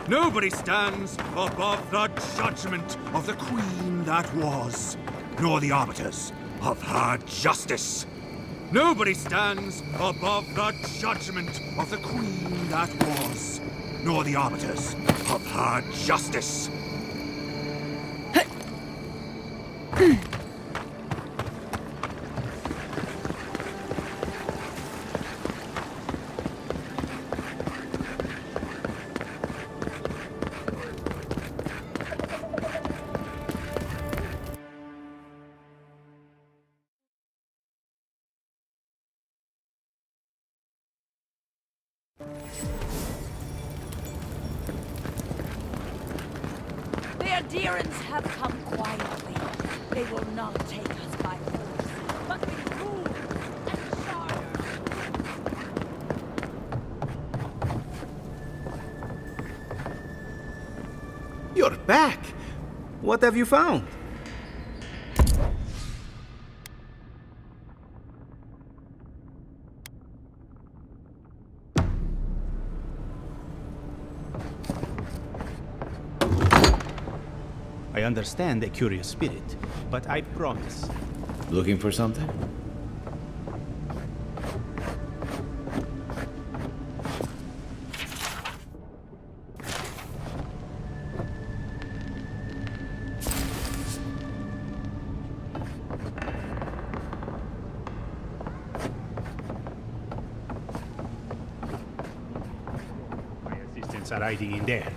Nobody stands above the judgment of the queen that was, nor the arbiters of her justice. Nobody stands above the judgment of the queen that was, nor the arbiters of her justice. The adherents have come quietly. They will not take us by force, but with rule and charter. You're back! What have you found? I understand a curious spirit, but I promise. Looking for something? My assistants are hiding in there.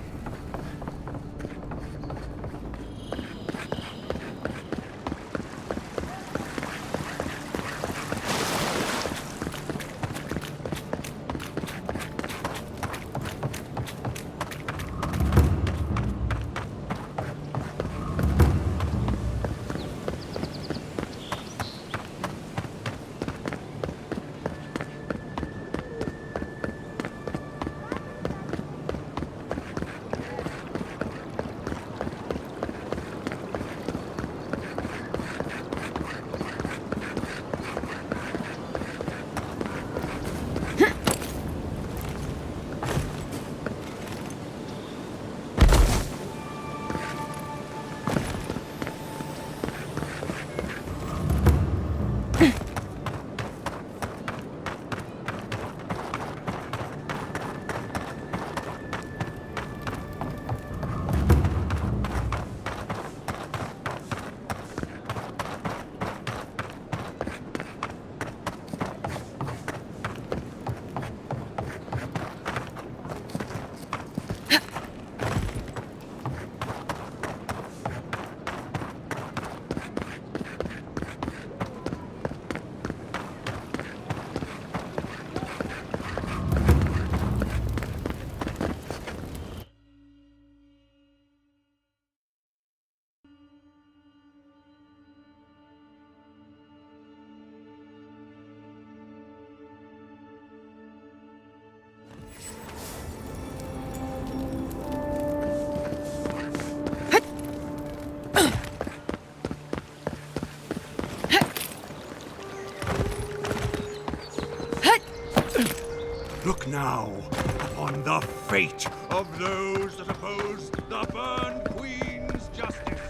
Look now upon the fate of those that oppose the Burn Queen's justice.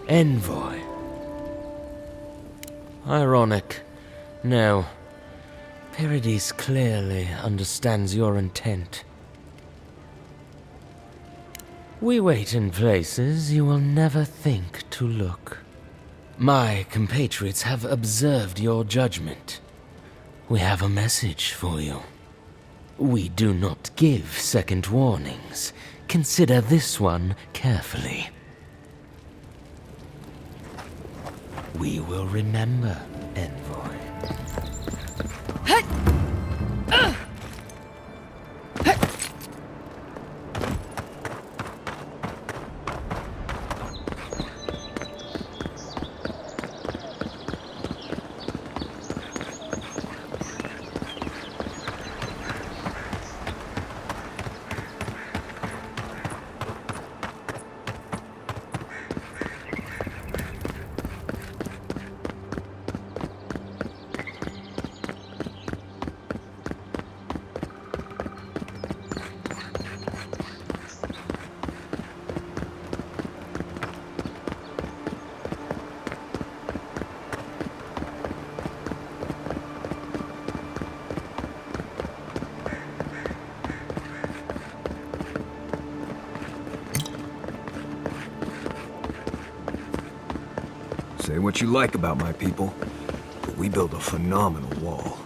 Envoy. Ironic. No. Paradis clearly understands your intent. We wait in places you will never think to look. My compatriots have observed your judgment. We have a message for you. We do not give second warnings. Consider this one carefully. We will remember, Envoy. Say what you like about my people, but we build a phenomenal wall.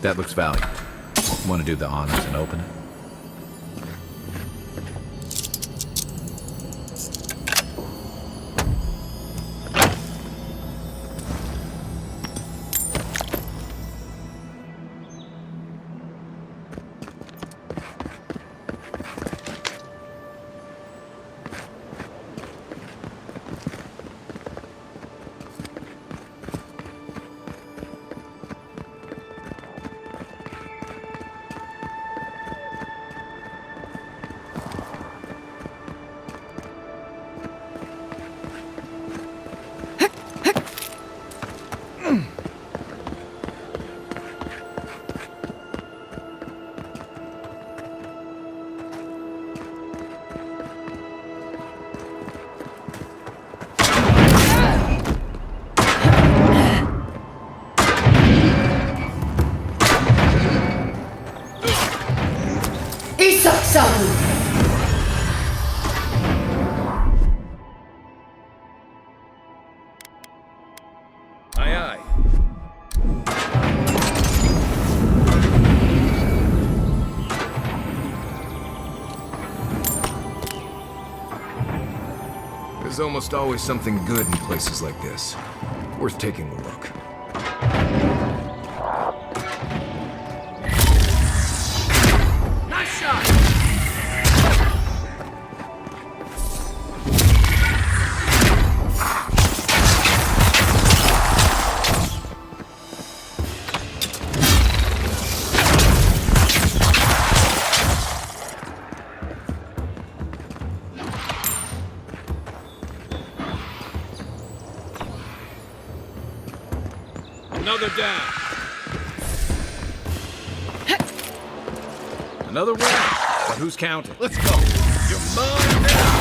That looks valuable. Want to do the honors and open it? Aye, aye. There's almost always something good in places like this. Worth taking a look. Nice shot! Another down. Another win. But who's counting? Let's go. You're mine now.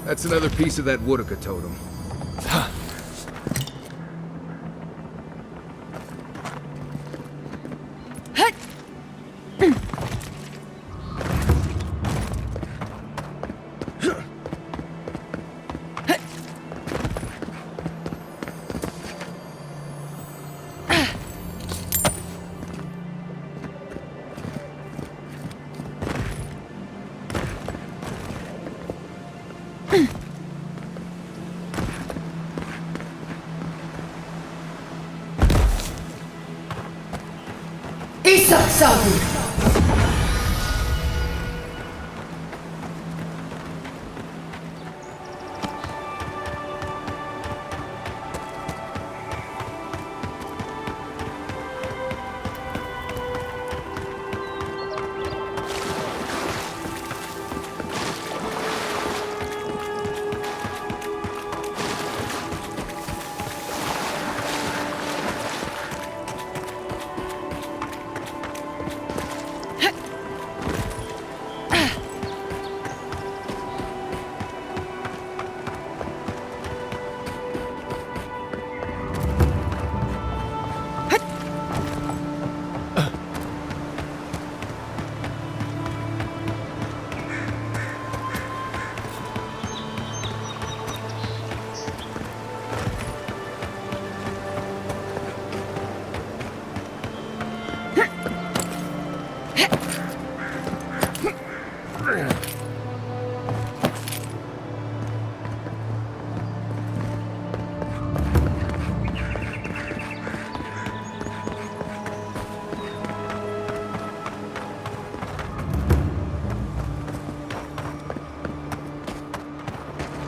That's another piece of that Woodaka totem.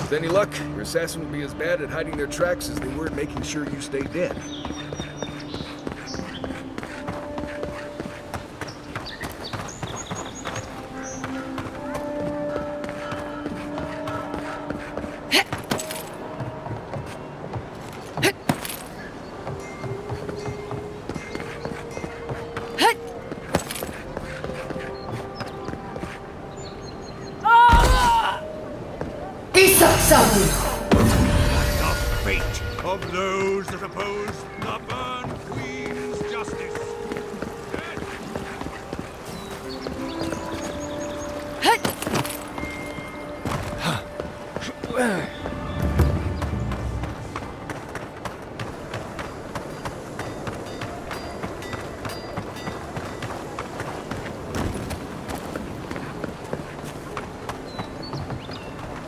With any luck, your assassin will be as bad at hiding their tracks as they were at making sure you stay dead. The fate of those that oppose the Burn Queen's justice.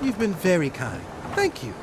You've been very kind. Thank you.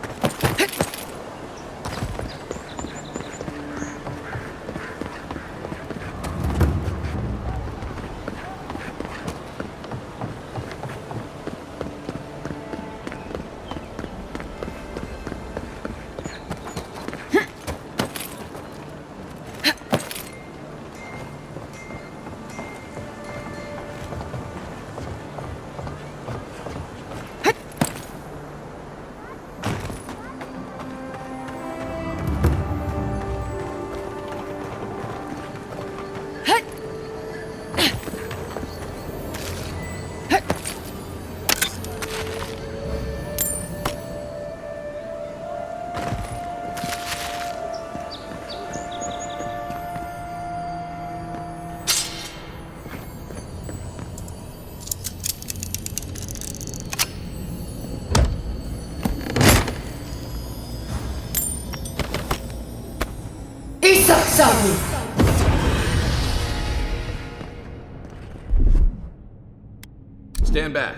Stand back.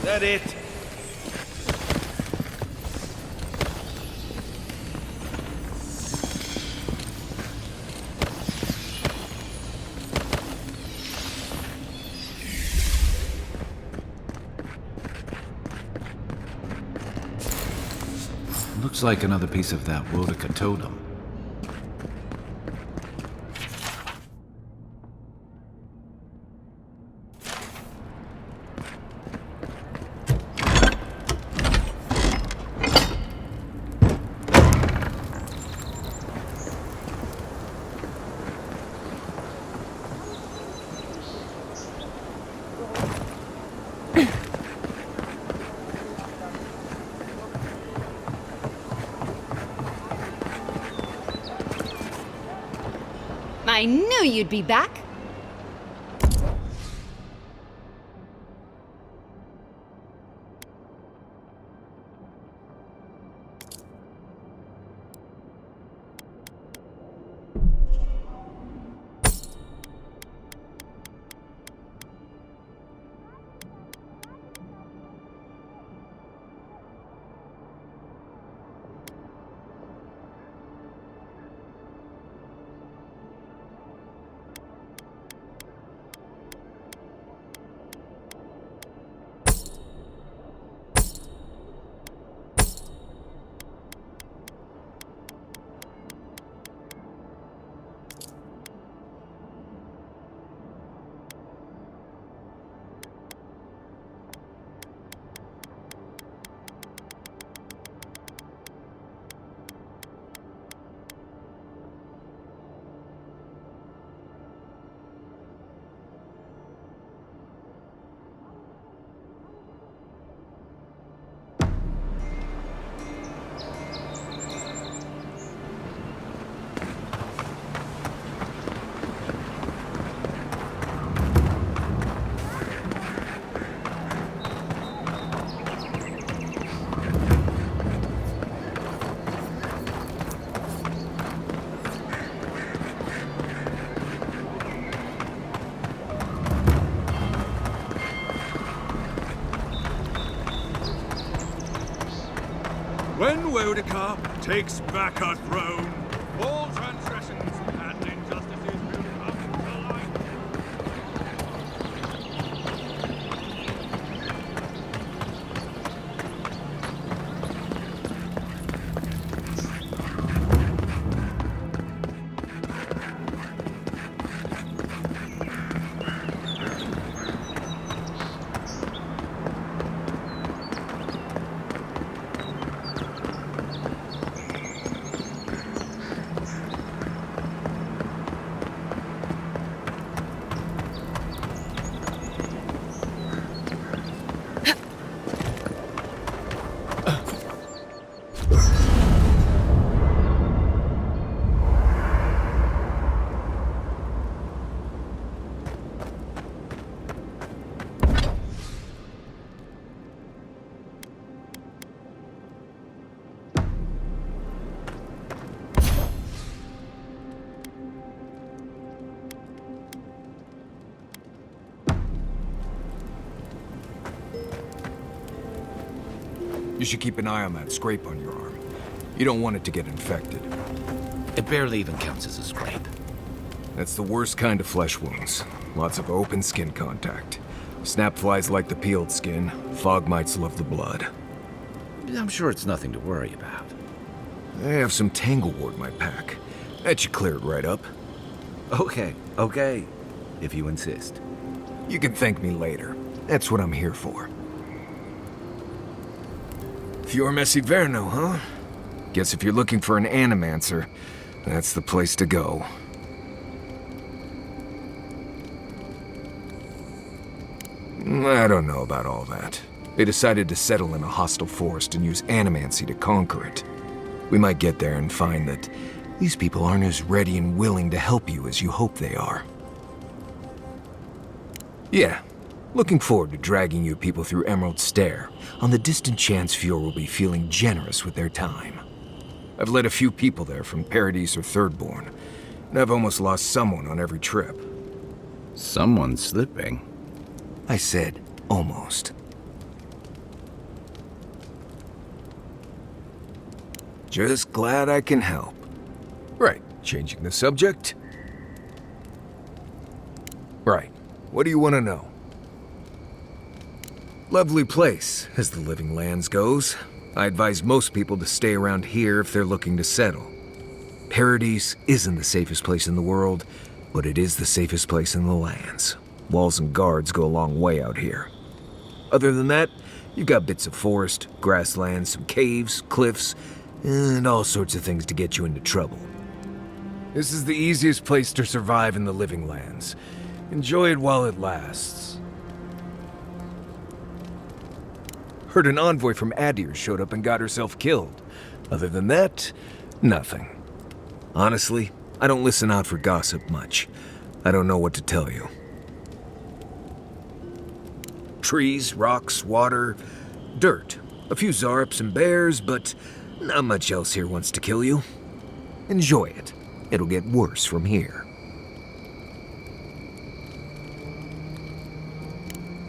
That it? Looks like another piece of that Wodica totem. I knew you'd be back. When Wodica takes back her throne, all transgressions and injustices will come to light. You should keep an eye on that scrape on your arm. You don't want it to get infected. It barely even counts as a scrape. That's the worst kind of flesh wounds. Lots of open skin contact. Snap flies like the peeled skin. Fog mites love the blood. I'm sure it's nothing to worry about. I have some Tanglewort in my pack. That should clear it right up. Okay. If you insist. You can thank me later. That's what I'm here for. Fior Messiverno, huh? Guess if you're looking for an animancer, that's the place to go. I don't know about all that. They decided to settle in a hostile forest and use animancy to conquer it. We might get there and find that these people aren't as ready and willing to help you as you hope they are. Yeah, looking forward to dragging you people through Emerald Stair, on the distant chance Fior will be feeling generous with their time. I've led a few people there from Paradise or Thirdborn, and I've almost lost someone on every trip. Someone's slipping. I said, almost. Just glad I can help. Right, changing the subject? Right, what do you want to know? Lovely place, as the Living Lands goes. I advise most people to stay around here if they're looking to settle. Paradise isn't the safest place in the world, but it is the safest place in the lands. Walls and guards go a long way out here. Other than that, you've got bits of forest, grasslands, some caves, cliffs, and all sorts of things to get you into trouble. This is the easiest place to survive in the living lands. Enjoy it while it lasts. Heard an envoy from Adir showed up and got herself killed. Other than that, nothing. Honestly, I don't listen out for gossip much. I don't know what to tell you. Trees, rocks, water, dirt. A few zarps and bears, but not much else here wants to kill you. Enjoy it. It'll get worse from here.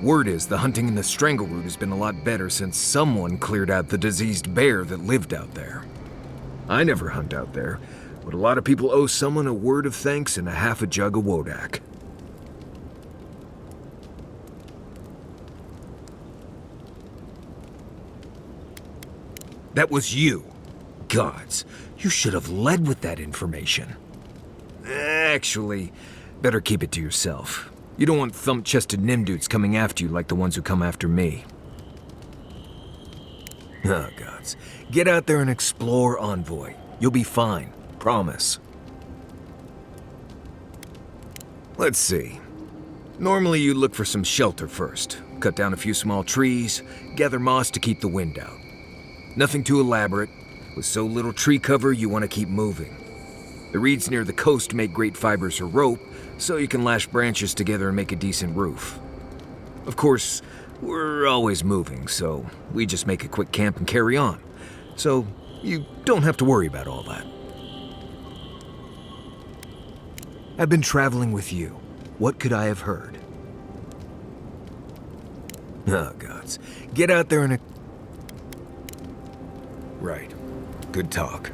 Word is the hunting in the Strangleroot has been a lot better since someone cleared out the diseased bear that lived out there. I never hunt out there, but a lot of people owe someone a word of thanks and a half a jug of Wodak. That was you. Gods, you should have led with that information. Actually, better keep it to yourself. You don't want thump-chested nimdudes coming after you like the ones who come after me. Oh, gods. Get out there and explore, Envoy. You'll be fine. Promise. Let's see. Normally you look for some shelter first. Cut down a few small trees, gather moss to keep the wind out. Nothing too elaborate. With so little tree cover, you want to keep moving. The reeds near the coast make great fibers for rope, so you can lash branches together and make a decent roof. Of course, we're always moving, so we just make a quick camp and carry on. So you don't have to worry about all that. I've been traveling with you. What could I have heard? Oh, gods. Get out there and... Right. Good talk.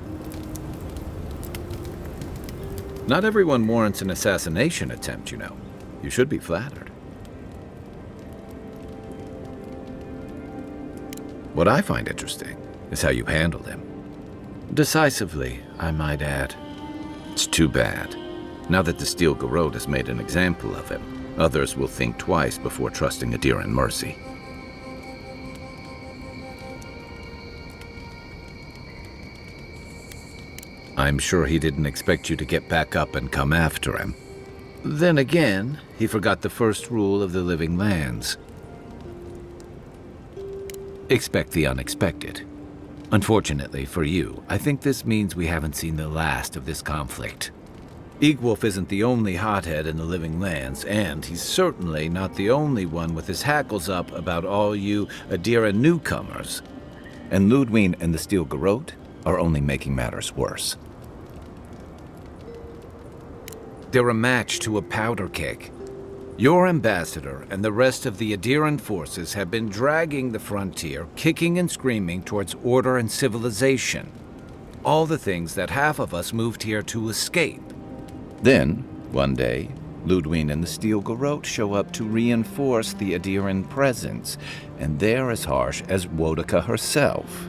Not everyone warrants an assassination attempt, you know. You should be flattered. What I find interesting is how you handled him. Decisively, I might add. It's too bad. Now that the Steel Garrote has made an example of him, others will think twice before trusting Adir and Mercy. I'm sure he didn't expect you to get back up and come after him. Then again, he forgot the first rule of the living lands. Expect the unexpected. Unfortunately for you, I think this means we haven't seen the last of this conflict. Egwolf isn't the only hothead in the living lands, and he's certainly not the only one with his hackles up about all you Adira newcomers. And Ludwig and the Steel Garrote are only making matters worse. They're a match to a powder keg. Your ambassador and the rest of the Adiran forces have been dragging the frontier, kicking and screaming towards order and civilization. All the things that half of us moved here to escape. Then, one day, Ludwig and the Steel Garrote show up to reinforce the Adiran presence, and they're as harsh as Wodaka herself.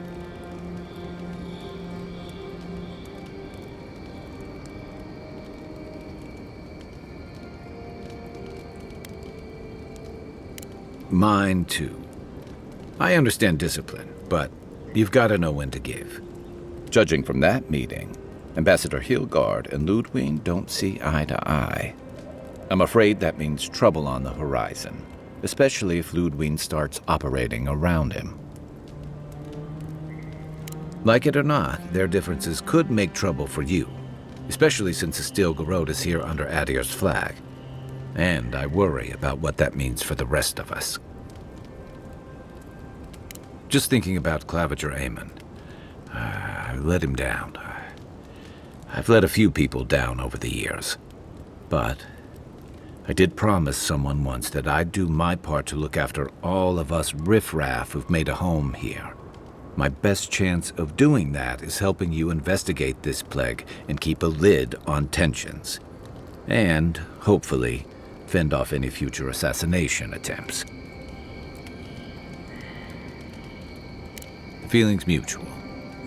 Mine, too. I understand discipline, but you've got to know when to give. Judging from that meeting, Ambassador Hilgard and Ludwig don't see eye to eye. I'm afraid that means trouble on the horizon, especially if Ludwig starts operating around him. Like it or not, their differences could make trouble for you, especially since the Steel Garrote is here under Adir's flag. And I worry about what that means for the rest of us. Just thinking about Claviger Amon. I let him down. I've let a few people down over the years. But I did promise someone once that I'd do my part to look after all of us riffraff who've made a home here. My best chance of doing that is helping you investigate this plague and keep a lid on tensions. And, hopefully, fend off any future assassination attempts. Feelings mutual.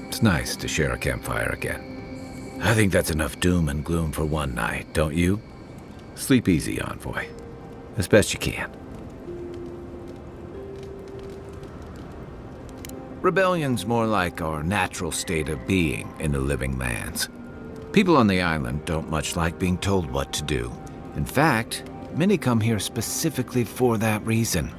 It's nice to share a campfire again. I think that's enough doom and gloom for one night, don't you? Sleep easy, Envoy. As best you can. Rebellion's more like our natural state of being in the living lands. People on the island don't much like being told what to do. In fact, many come here specifically for that reason.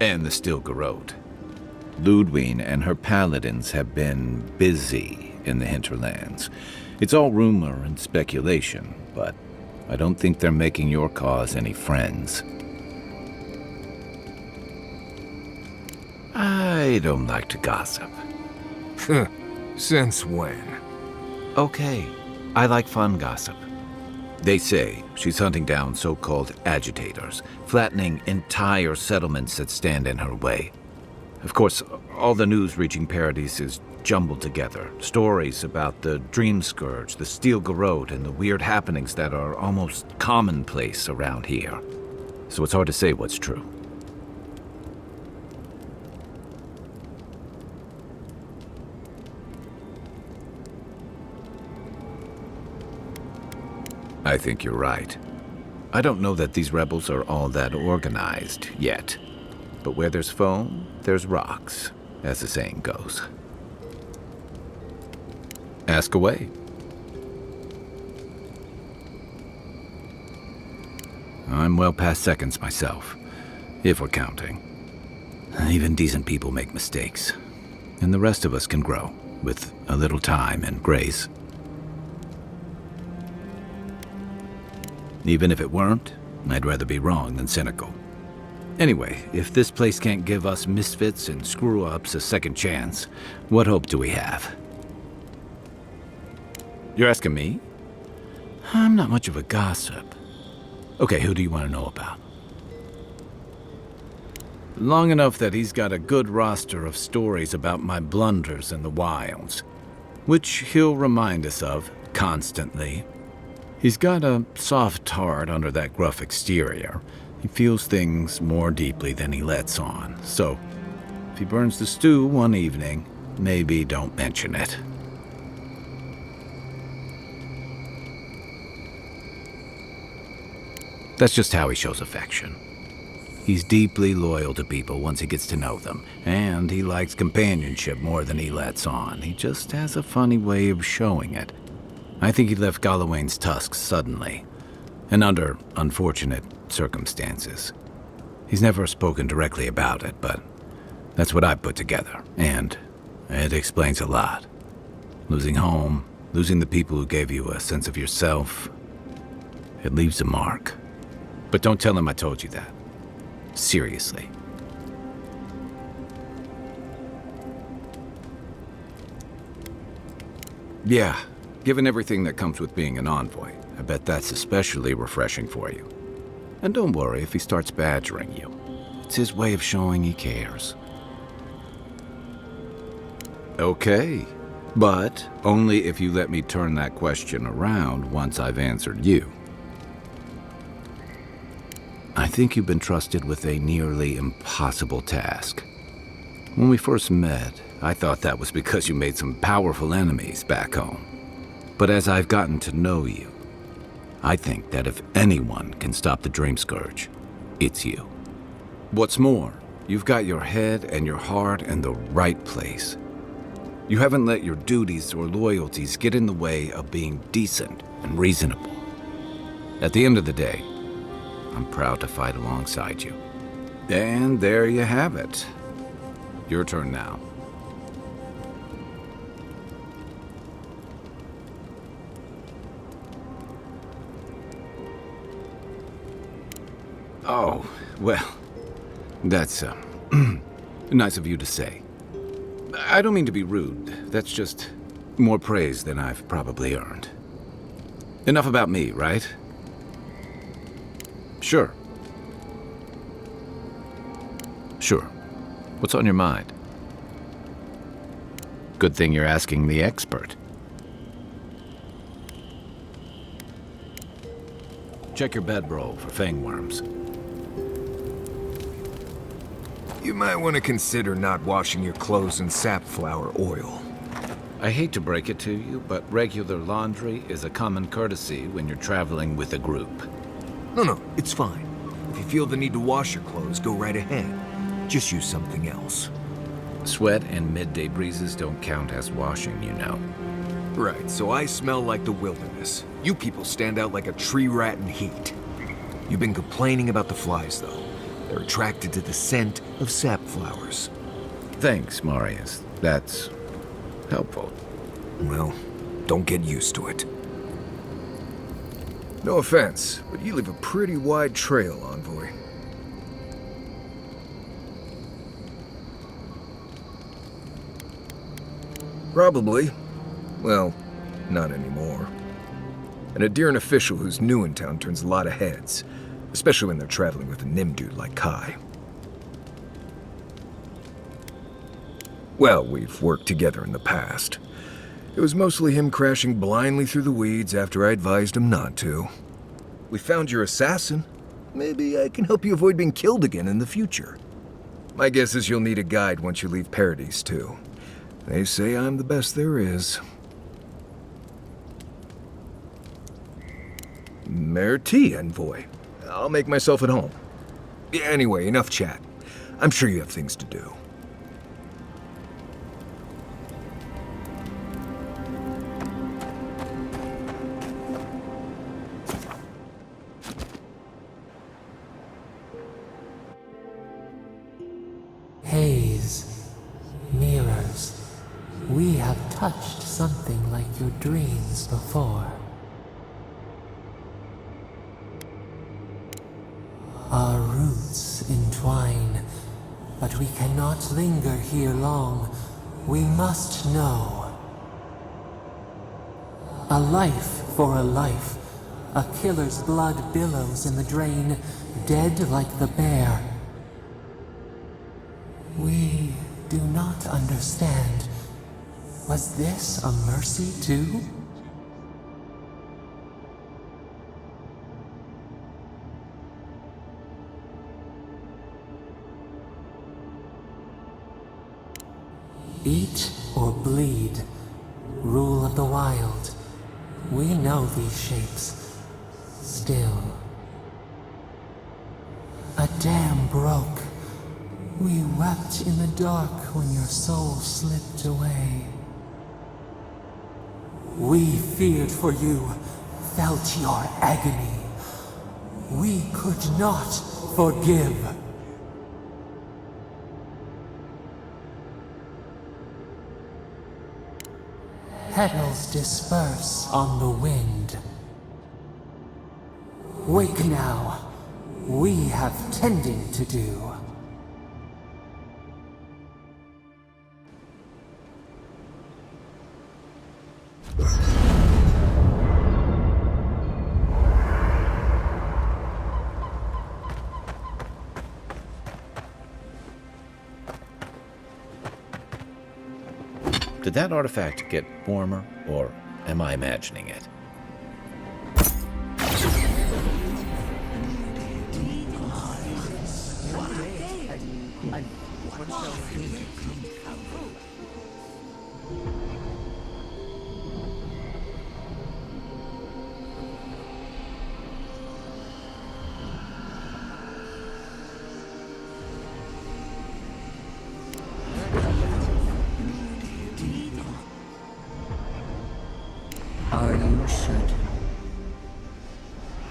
And the Stilgarode. Ludwine and her paladins have been busy in the hinterlands. It's all rumor and speculation, but I don't think they're making your cause any friends. I don't like to gossip. Since when? Okay, I like fun gossip. They say she's hunting down so-called agitators, flattening entire settlements that stand in her way. Of course, all the news reaching Paradise is jumbled together. Stories about the Dream Scourge, the Stilgarode, and the weird happenings that are almost commonplace around here. So it's hard to say what's true. I think you're right. I don't know that these rebels are all that organized yet. But where there's foam, there's rocks, as the saying goes. Ask away. I'm well past seconds myself, if we're counting. Even decent people make mistakes, and the rest of us can grow, with a little time and grace. Even if it weren't, I'd rather be wrong than cynical. Anyway, if this place can't give us misfits and screw-ups a second chance, what hope do we have? You're asking me? I'm not much of a gossip. Okay, who do you want to know about? Long enough that he's got a good roster of stories about my blunders in the wilds, which he'll remind us of constantly. He's got a soft heart under that gruff exterior. He feels things more deeply than he lets on. So, if he burns the stew one evening, maybe don't mention it. That's just how he shows affection. He's deeply loyal to people once he gets to know them, and he likes companionship more than he lets on. He just has a funny way of showing it. I think he left Galawain's tusks suddenly, and under unfortunate circumstances. He's never spoken directly about it, but that's what I've put together, and it explains a lot. Losing home, losing the people who gave you a sense of yourself, it leaves a mark. But don't tell him I told you that. Seriously. Yeah. Given everything that comes with being an envoy, I bet that's especially refreshing for you. And don't worry if he starts badgering you. It's his way of showing he cares. Okay, but only if you let me turn that question around once I've answered you. I think you've been trusted with a nearly impossible task. When we first met, I thought that was because you made some powerful enemies back home. But as I've gotten to know you, I think that if anyone can stop the Dream Scourge, it's you. What's more, you've got your head and your heart in the right place. You haven't let your duties or loyalties get in the way of being decent and reasonable. At the end of the day, I'm proud to fight alongside you. And there you have it. Your turn now. Oh, well, that's nice of you to say. I don't mean to be rude. That's just more praise than I've probably earned. Enough about me, right? Sure. Sure. What's on your mind? Good thing you're asking the expert. Check your bedroll for fangworms. You might want to consider not washing your clothes in safflower oil. I hate to break it to you, but regular laundry is a common courtesy when you're traveling with a group. No, it's fine. If you feel the need to wash your clothes, go right ahead. Just use something else. Sweat and midday breezes don't count as washing, you know. Right, so I smell like the wilderness. You people stand out like a tree rat in heat. You've been complaining about the flies, though. They're attracted to the scent of sap flowers. Thanks, Marius. That's helpful. Well, don't get used to it. No offense, but you leave a pretty wide trail, Envoy. Probably. Well, not anymore. An Adiran official who's new in town turns a lot of heads, especially when they're traveling with a Nim dude like Kai. Well, we've worked together in the past. It was mostly him crashing blindly through the weeds after I advised him not to. We found your assassin. Maybe I can help you avoid being killed again in the future. My guess is you'll need a guide once you leave Paradise, too. They say I'm the best there is. Merci, Envoy. I'll make myself at home. Anyway, enough chat. I'm sure you have things to do. Haze, mirrors, we have touched something like your dreams before. Our roots entwine, but we cannot linger here long. We must know. A life for a life. A killer's blood billows in the drain, dead like the bear. We do not understand. Was this a mercy too? Eat or bleed. Rule of the wild. We know these shapes. Still. A dam broke. We wept in the dark when your soul slipped away. We feared for you, felt your agony. We could not forgive. Petals disperse on the wind. Wake now. We have tending to do. Did that artifact get warmer, or am I imagining it? Are you certain?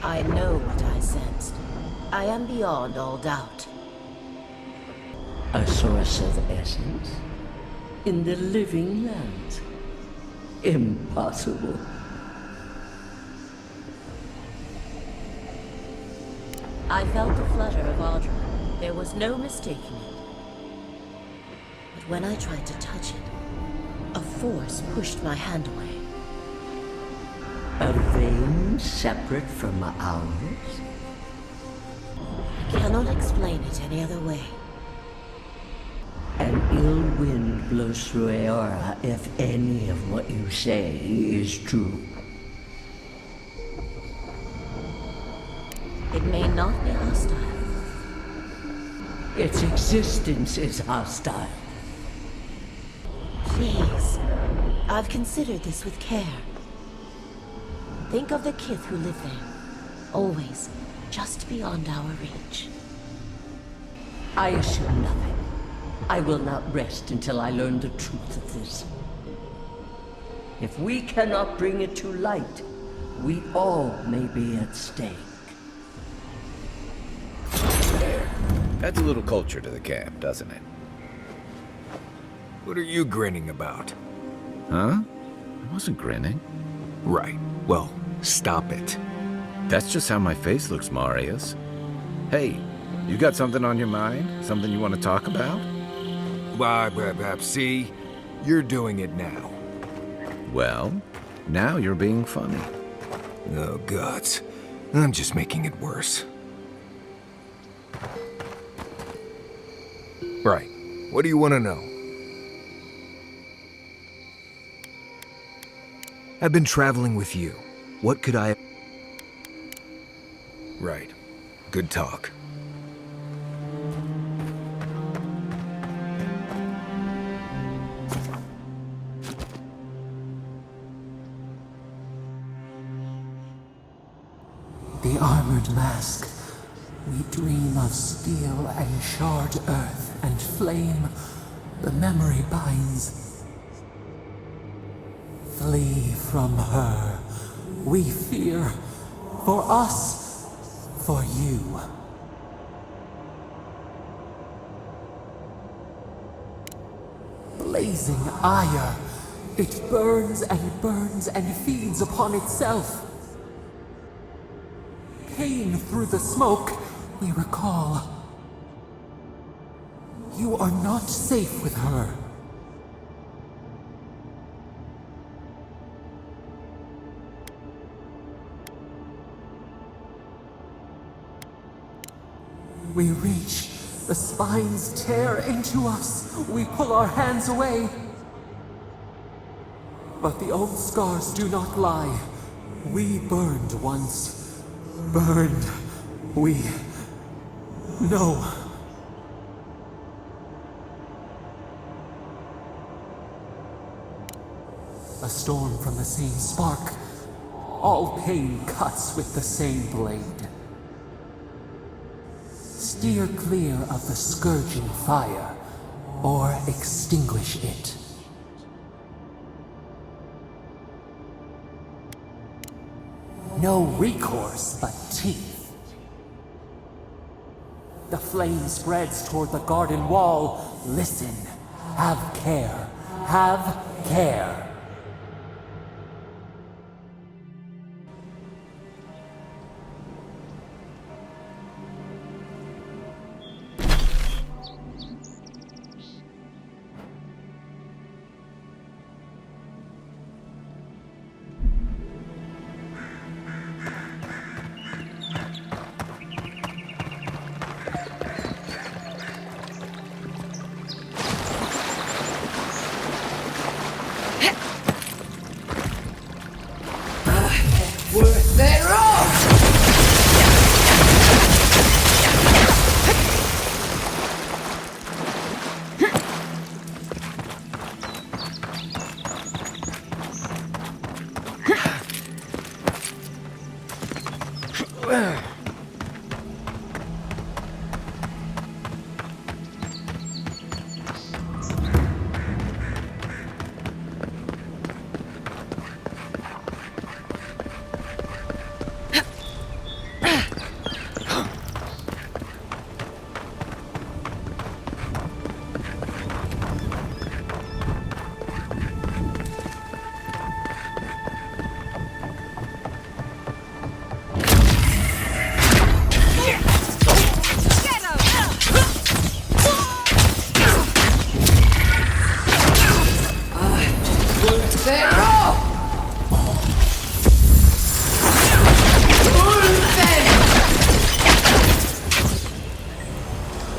I know what I sensed. I am beyond all doubt. A source of essence? In the living lands? Impossible. I felt the flutter of Audra. There was no mistaking it. But when I tried to touch it, a force pushed my hand away. A vein separate from ours? I cannot explain it any other way. An ill wind blows through Aora if any of what you say is true. It may not be hostile. Its existence is hostile. Please, I've considered this with care. Think of the kith who live there. Always just beyond our reach. I assume nothing. I will not rest until I learn the truth of this. If we cannot bring it to light, we all may be at stake. Adds a little culture to the camp, doesn't it? What are you grinning about? Huh? I wasn't grinning. Right. Well, stop it. That's just how my face looks, Marius. Hey, you got something on your mind? Something you want to talk about? See? You're doing it now. Well, now you're being funny. Oh, gods. I'm just making it worse. Right. What do you want to know? I've been traveling with you. What could I... Right. Good talk. The armored mask. We dream of steel and charred earth and flame. The memory binds. Flee from her. We fear. For us. For you. Blazing ire. It burns and feeds upon itself. Pain through the smoke, we recall. You are not safe with her. We reach, the spines tear into us. We pull our hands away. But the old scars do not lie. We burned once. Burned. We know. A storm from the same spark. All pain cuts with the same blade. Steer clear of the scourging fire, or extinguish it. No recourse but teeth. The flame spreads toward the garden wall. Listen. Have care. Have care.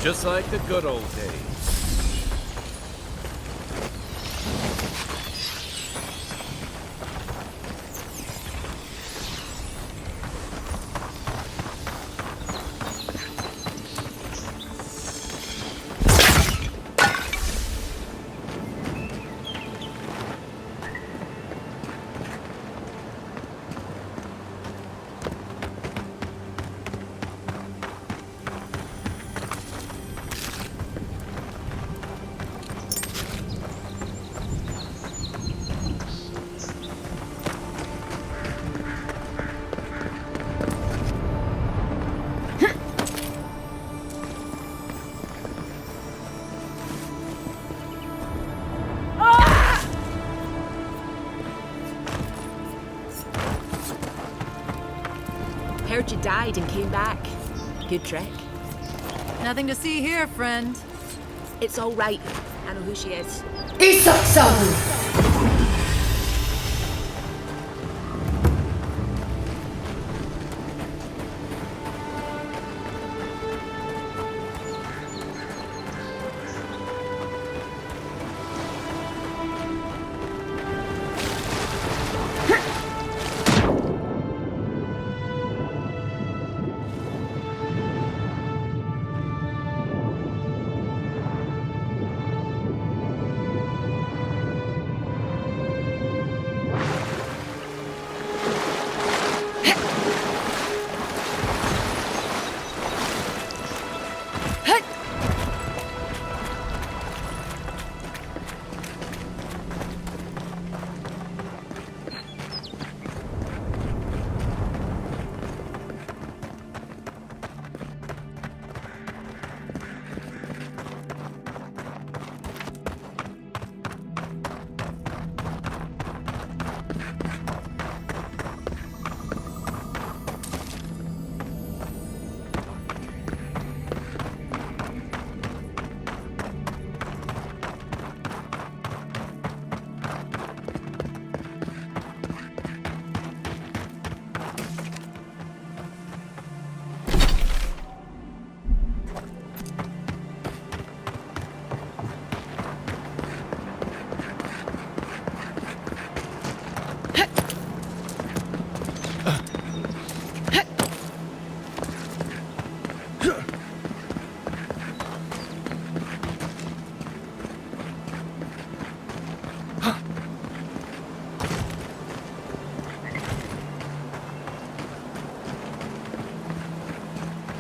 Just like the good old days. Heard you died and came back. Good trick. Nothing to see here, friend. It's all right. I know who she is.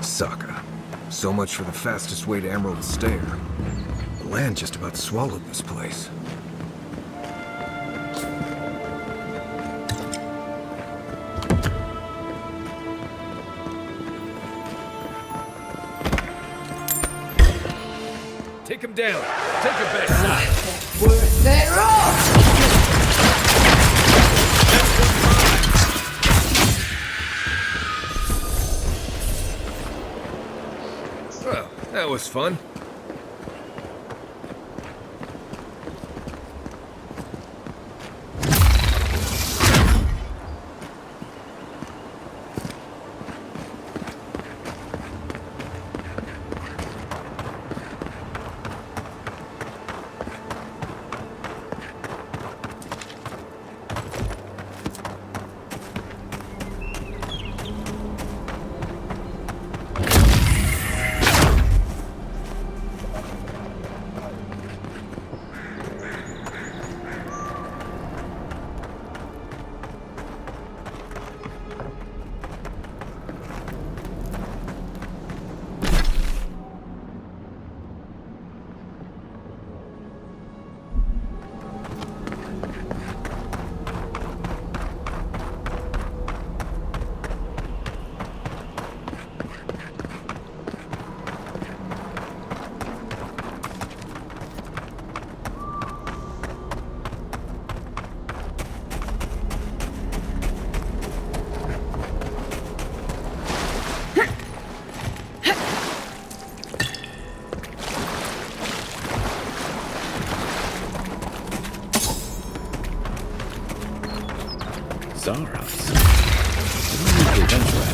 Sokka. So much for the fastest way to Emerald Stair. The land just about swallowed this place. Take him down. Take your best shot. Worth it all! Well, that was fun. Zaros. What do you venture at?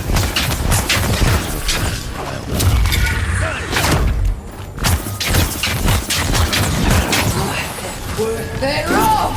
Worth it all!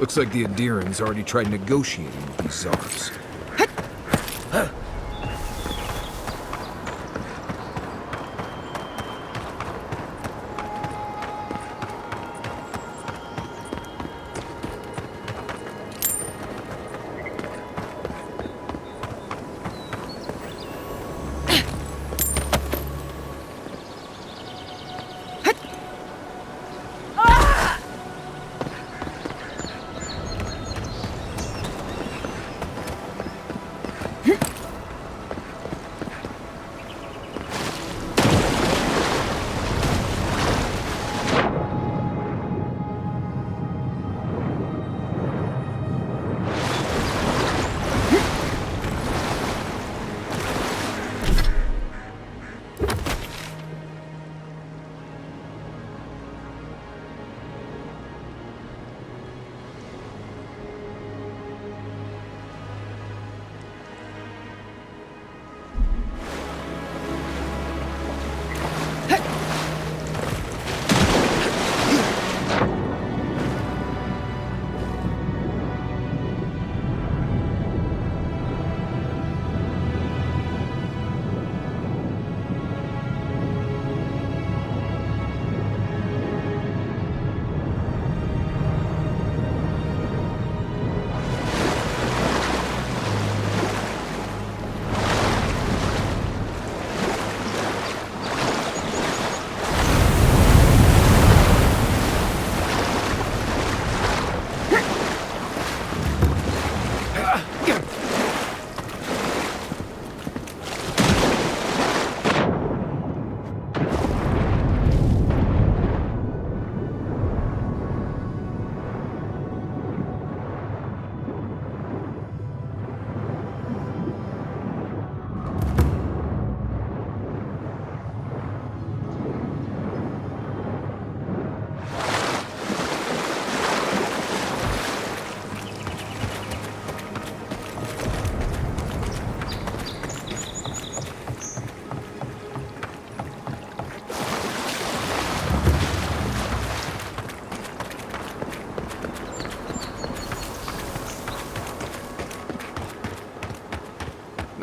Looks like the Adirans already tried negotiating with these czars.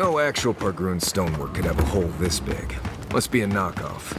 No actual Pargroon stonework could have a hole this big. Must be a knockoff.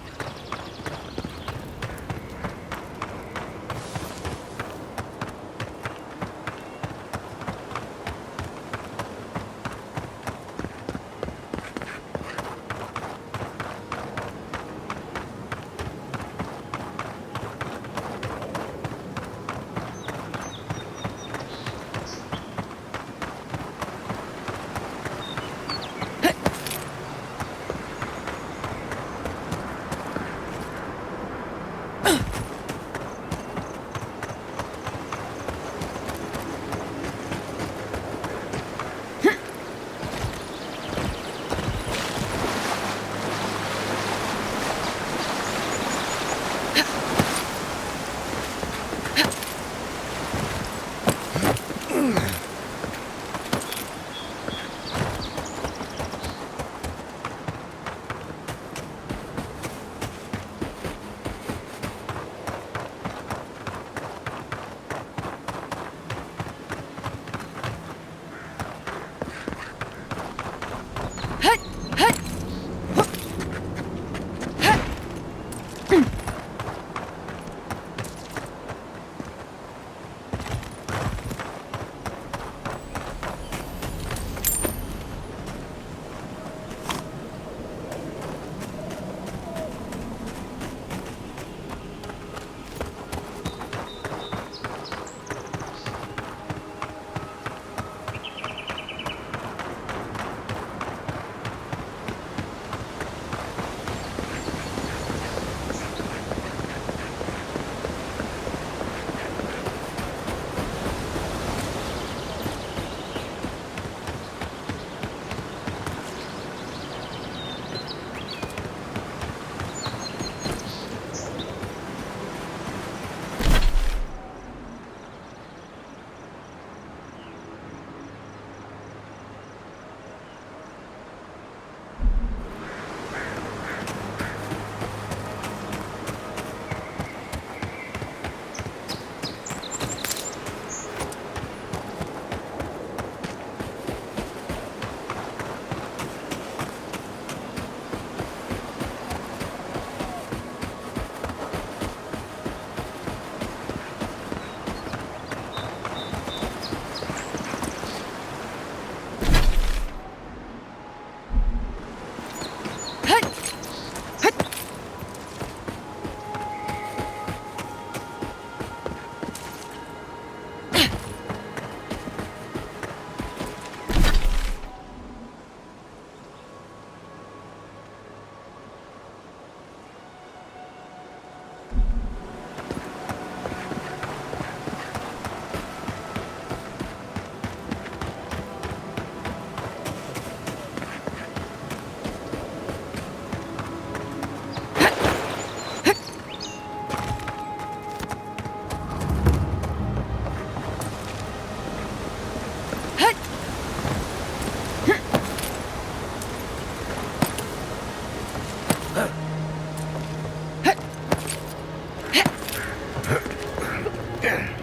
Heh.